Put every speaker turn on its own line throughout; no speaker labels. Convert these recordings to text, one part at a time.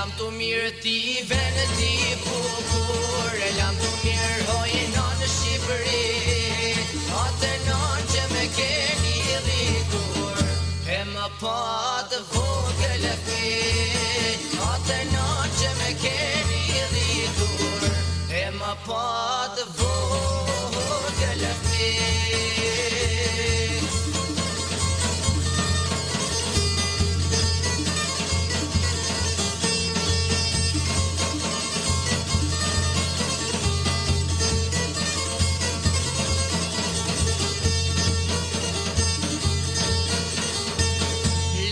Lam të mirë ti vene ti bukur, lam të mirë hojna në Shqipëri, atë non që me keni rritur, e më pa të vogël e fi, atë non që me keni rritur, e më pa të vogël e fi.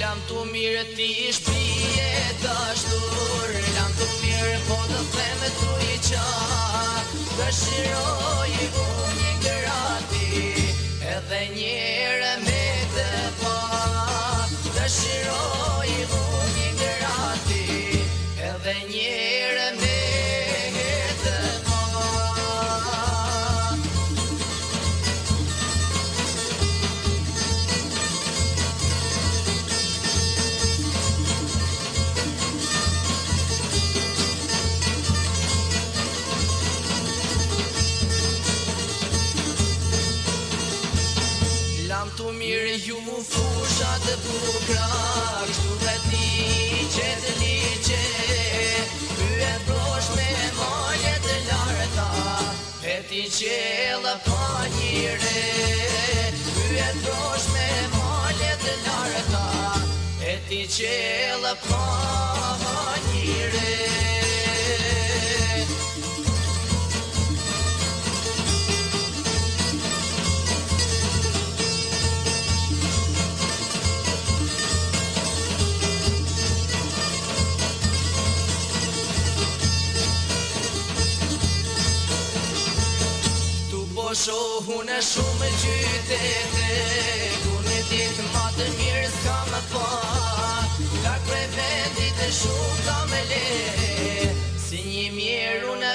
Lam të mirë ti shpije dashtur, lam të mirë po të theme tu i qa, dëshiroj unë një grati, edhe njëre me të pa, dëshiroj unë një grati, edhe njëre me të pa. Lam të mirë ju fushat e bukra, kështu dhe ti që të liqe, pyet prosh me malje të larta, e ti qela pa njëre, pyet prosh me malje të larta, e ti qela pa njëre. Shohun e shumë qytete, ku një ditë ma të mirë s'ka më pa, larg prej vendit e shumë ka me le, si një mirë unë